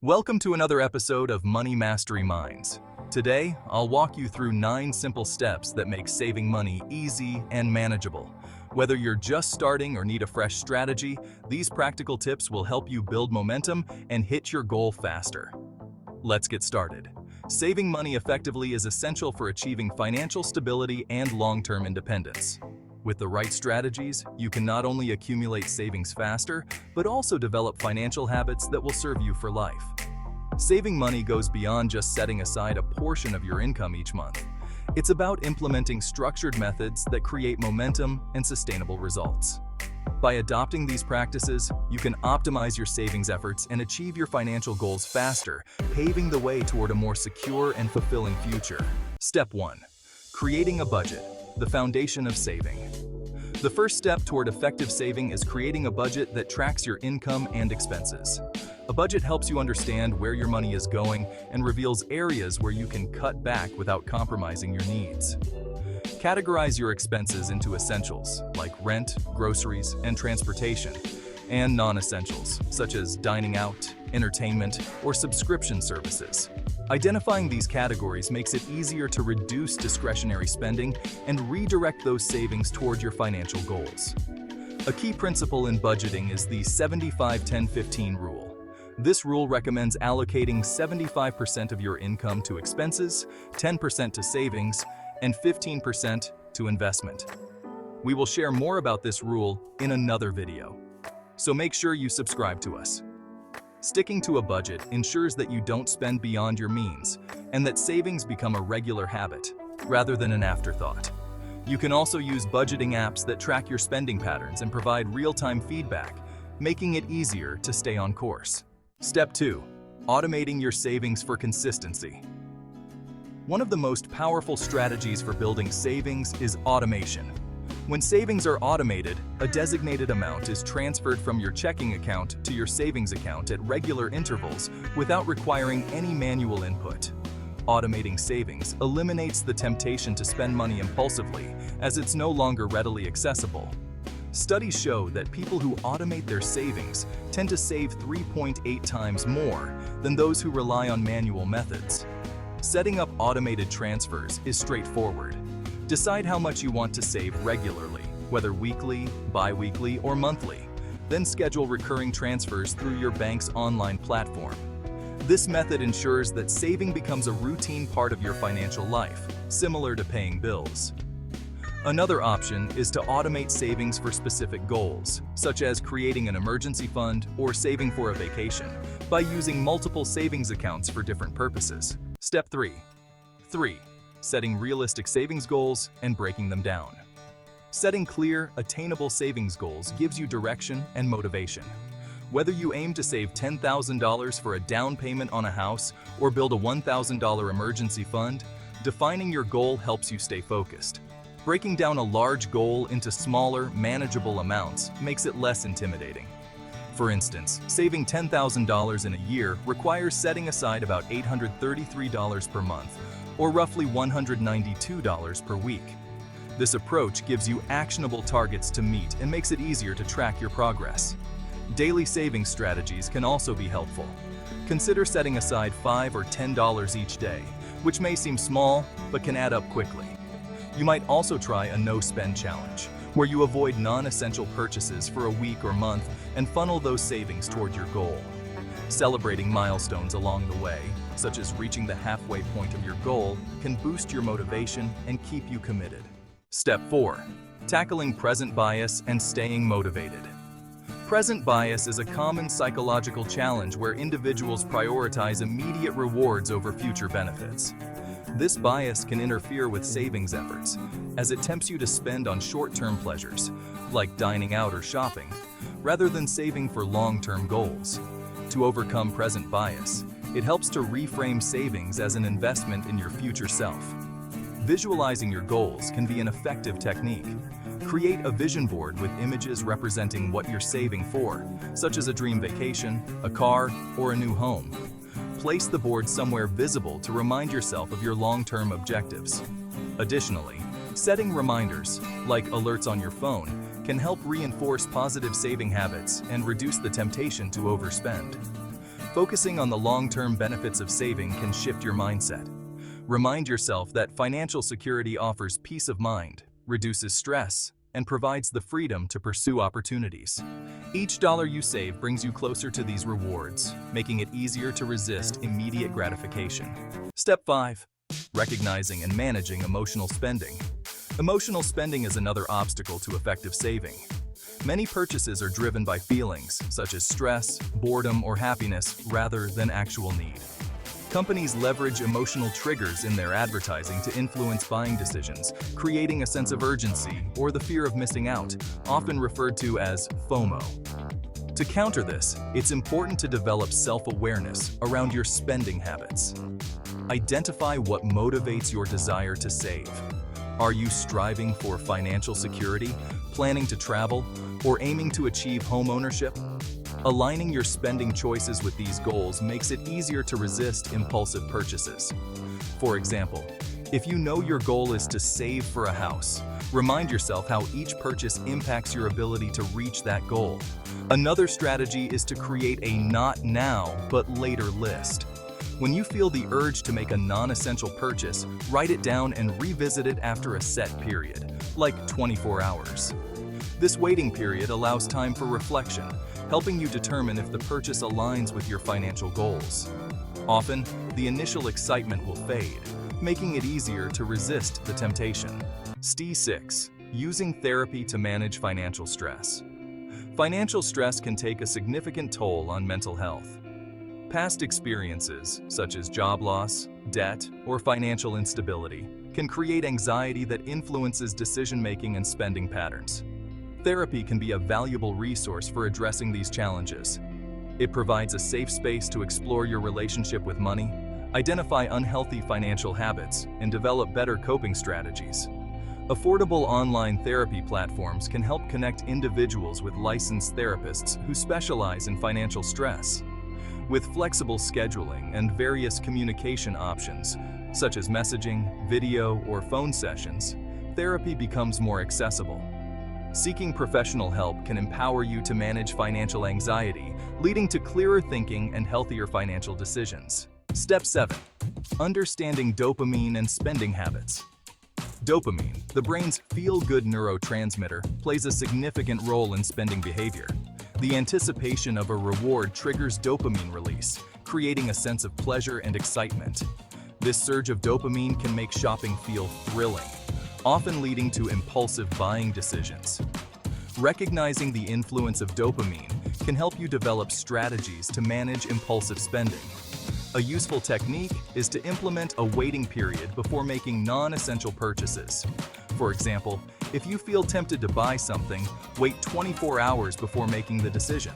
Welcome to another episode of Money Mastery Minds. Today, I'll walk you through 9 simple steps that make saving money easy and manageable. Whether you're just starting or need a fresh strategy, these practical tips will help you build momentum and hit your goal faster. Let's get started. Saving money effectively is essential for achieving financial stability and long-term independence. With the right strategies, you can not only accumulate savings faster, but also develop financial habits that will serve you for life. Saving money goes beyond just setting aside a portion of your income each month. It's about implementing structured methods that create momentum and sustainable results. By adopting these practices, you can optimize your savings efforts and achieve your financial goals faster, paving the way toward a more secure and fulfilling future. Step 1. Creating a budget, the foundation of saving. The first step toward effective saving is creating a budget that tracks your income and expenses. A budget helps you understand where your money is going and reveals areas where you can cut back without compromising your needs. Categorize your expenses into essentials, like rent, groceries, and transportation, and non-essentials, such as dining out, entertainment, or subscription services. Identifying these categories makes it easier to reduce discretionary spending and redirect those savings toward your financial goals. A key principle in budgeting is the 75-10-15 rule. This rule recommends allocating 75% of your income to expenses, 10% to savings, and 15% to investment. We will share more about this rule in another video, so make sure you subscribe to us. Sticking to a budget ensures that you don't spend beyond your means and that savings become a regular habit, rather than an afterthought. You can also use budgeting apps that track your spending patterns and provide real-time feedback, making it easier to stay on course. Step 2. Automating your savings for consistency. One of the most powerful strategies for building savings is automation. When savings are automated, a designated amount is transferred from your checking account to your savings account at regular intervals without requiring any manual input. Automating savings eliminates the temptation to spend money impulsively, as it's no longer readily accessible. Studies show that people who automate their savings tend to save 3.8 times more than those who rely on manual methods. Setting up automated transfers is straightforward. Decide how much you want to save regularly, whether weekly, bi-weekly, or monthly. Then schedule recurring transfers through your bank's online platform. This method ensures that saving becomes a routine part of your financial life, similar to paying bills. Another option is to automate savings for specific goals, such as creating an emergency fund or saving for a vacation, by using multiple savings accounts for different purposes. Step 3. Setting realistic savings goals and breaking them down. Setting clear, attainable savings goals gives you direction and motivation. Whether you aim to save $10,000 for a down payment on a house or build a $1,000 emergency fund, defining your goal helps you stay focused. Breaking down a large goal into smaller, manageable amounts makes it less intimidating. For instance, saving $10,000 in a year requires setting aside about $833 per month, or roughly $192 per week. This approach gives you actionable targets to meet and makes it easier to track your progress. Daily savings strategies can also be helpful. Consider setting aside $5 or $10 each day, which may seem small, but can add up quickly. You might also try a no-spend challenge, where you avoid non-essential purchases for a week or month and funnel those savings toward your goal. Celebrating milestones along the way, such as reaching the halfway point of your goal, can boost your motivation and keep you committed. Step 4. Tackling present bias and staying motivated. Present bias is a common psychological challenge where individuals prioritize immediate rewards over future benefits. This bias can interfere with savings efforts, as it tempts you to spend on short-term pleasures, like dining out or shopping, rather than saving for long-term goals. To overcome present bias, it helps to reframe savings as an investment in your future self. Visualizing your goals can be an effective technique. Create a vision board with images representing what you're saving for, such as a dream vacation, a car, or a new home. Place the board somewhere visible to remind yourself of your long-term objectives. Additionally, setting reminders, like alerts on your phone, can help reinforce positive saving habits and reduce the temptation to overspend. Focusing on the long-term benefits of saving can shift your mindset. Remind yourself that financial security offers peace of mind, reduces stress, and provides the freedom to pursue opportunities. Each dollar you save brings you closer to these rewards, making it easier to resist immediate gratification. Step 5. Recognizing and managing emotional spending. Emotional spending is another obstacle to effective saving. Many purchases are driven by feelings, such as stress, boredom, or happiness, rather than actual need. Companies leverage emotional triggers in their advertising to influence buying decisions, creating a sense of urgency or the fear of missing out, often referred to as FOMO. To counter this, it's important to develop self-awareness around your spending habits. Identify what motivates your desire to save. Are you striving for financial security, planning to travel, or aiming to achieve home ownership? Aligning your spending choices with these goals makes it easier to resist impulsive purchases. For example, if you know your goal is to save for a house, remind yourself how each purchase impacts your ability to reach that goal. Another strategy is to create a not now, but later list. When you feel the urge to make a non-essential purchase, write it down and revisit it after a set period, like 24 hours. This waiting period allows time for reflection, helping you determine if the purchase aligns with your financial goals. Often, the initial excitement will fade, making it easier to resist the temptation. Step 6. Using therapy to manage financial stress. Financial stress can take a significant toll on mental health. Past experiences, such as job loss, debt, or financial instability, can create anxiety that influences decision-making and spending patterns. Therapy can be a valuable resource for addressing these challenges. It provides a safe space to explore your relationship with money, identify unhealthy financial habits, and develop better coping strategies. Affordable online therapy platforms can help connect individuals with licensed therapists who specialize in financial stress. With flexible scheduling and various communication options, such as messaging, video, or phone sessions, therapy becomes more accessible. Seeking professional help can empower you to manage financial anxiety, leading to clearer thinking and healthier financial decisions. Step 7. Understanding dopamine and spending habits. Dopamine, the brain's feel-good neurotransmitter, plays a significant role in spending behavior. The anticipation of a reward triggers dopamine release, creating a sense of pleasure and excitement. This surge of dopamine can make shopping feel thrilling, often leading to impulsive buying decisions. Recognizing the influence of dopamine can help you develop strategies to manage impulsive spending. A useful technique is to implement a waiting period before making non-essential purchases. For example, if you feel tempted to buy something, wait 24 hours before making the decision.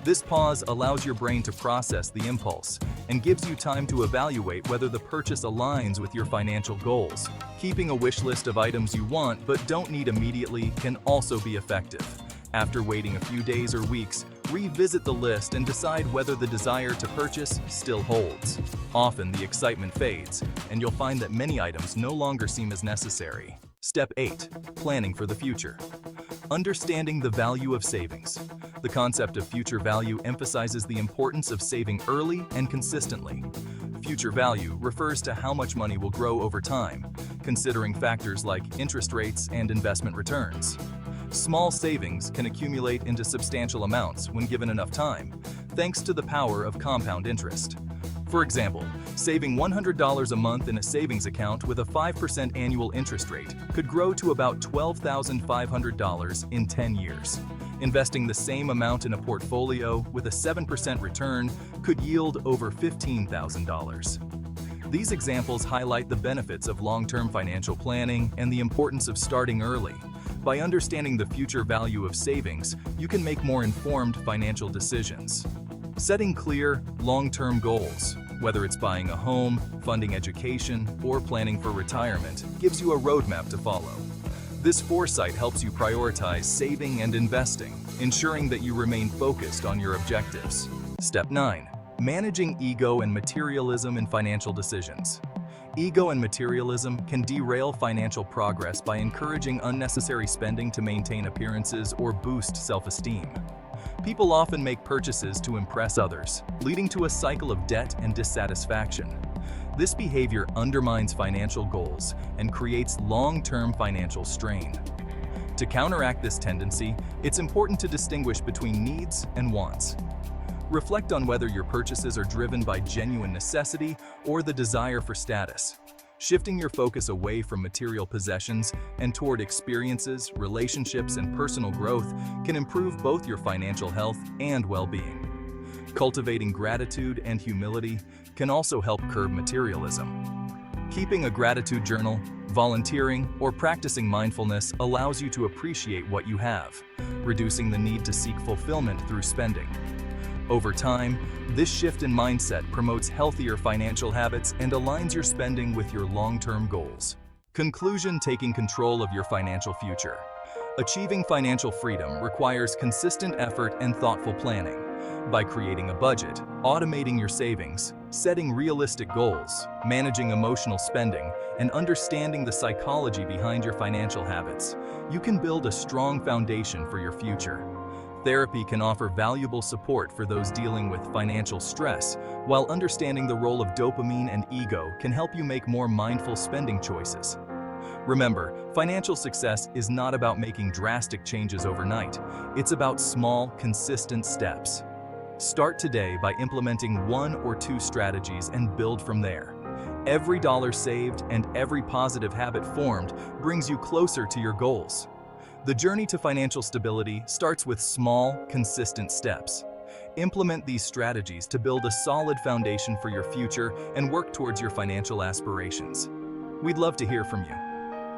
This pause allows your brain to process the impulse and gives you time to evaluate whether the purchase aligns with your financial goals. Keeping a wish list of items you want but don't need immediately can also be effective. After waiting a few days or weeks, revisit the list and decide whether the desire to purchase still holds. Often the excitement fades, and you'll find that many items no longer seem as necessary. Step 8. Planning for the future. Understanding the value of savings. The concept of future value emphasizes the importance of saving early and consistently. Future value refers to how much money will grow over time, considering factors like interest rates and investment returns. Small savings can accumulate into substantial amounts when given enough time, thanks to the power of compound interest. For example, saving $100 a month in a savings account with a 5% annual interest rate could grow to about $12,500 in 10 years. Investing the same amount in a portfolio with a 7% return could yield over $15,000. These examples highlight the benefits of long-term financial planning and the importance of starting early. By understanding the future value of savings, you can make more informed financial decisions. Setting clear, long-term goals, whether it's buying a home, funding education, or planning for retirement, gives you a roadmap to follow. This foresight helps you prioritize saving and investing, ensuring that you remain focused on your objectives. Step 9. Managing ego and materialism in financial decisions. Ego and materialism can derail financial progress by encouraging unnecessary spending to maintain appearances or boost self-esteem. People often make purchases to impress others, leading to a cycle of debt and dissatisfaction. This behavior undermines financial goals and creates long-term financial strain. To counteract this tendency, it's important to distinguish between needs and wants. Reflect on whether your purchases are driven by genuine necessity or the desire for status. Shifting your focus away from material possessions and toward experiences, relationships, and personal growth can improve both your financial health and well-being. Cultivating gratitude and humility can also help curb materialism. Keeping a gratitude journal, volunteering, or practicing mindfulness allows you to appreciate what you have, reducing the need to seek fulfillment through spending. Over time, this shift in mindset promotes healthier financial habits and aligns your spending with your long-term goals. Conclusion: taking control of your financial future. Achieving financial freedom requires consistent effort and thoughtful planning. By creating a budget, automating your savings, setting realistic goals, managing emotional spending, and understanding the psychology behind your financial habits, you can build a strong foundation for your future. Therapy can offer valuable support for those dealing with financial stress, while understanding the role of dopamine and ego can help you make more mindful spending choices. Remember, financial success is not about making drastic changes overnight. It's about small, consistent steps. Start today by implementing 1 or 2 strategies and build from there. Every dollar saved and every positive habit formed brings you closer to your goals. The journey to financial stability starts with small, consistent steps. Implement these strategies to build a solid foundation for your future and work towards your financial aspirations. We'd love to hear from you.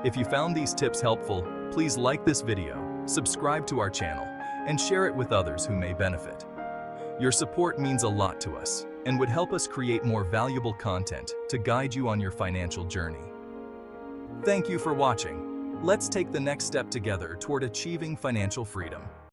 If you found these tips helpful, please like this video, subscribe to our channel, and share it with others who may benefit. Your support means a lot to us and would help us create more valuable content to guide you on your financial journey. Thank you for watching. Let's take the next step together toward achieving financial freedom.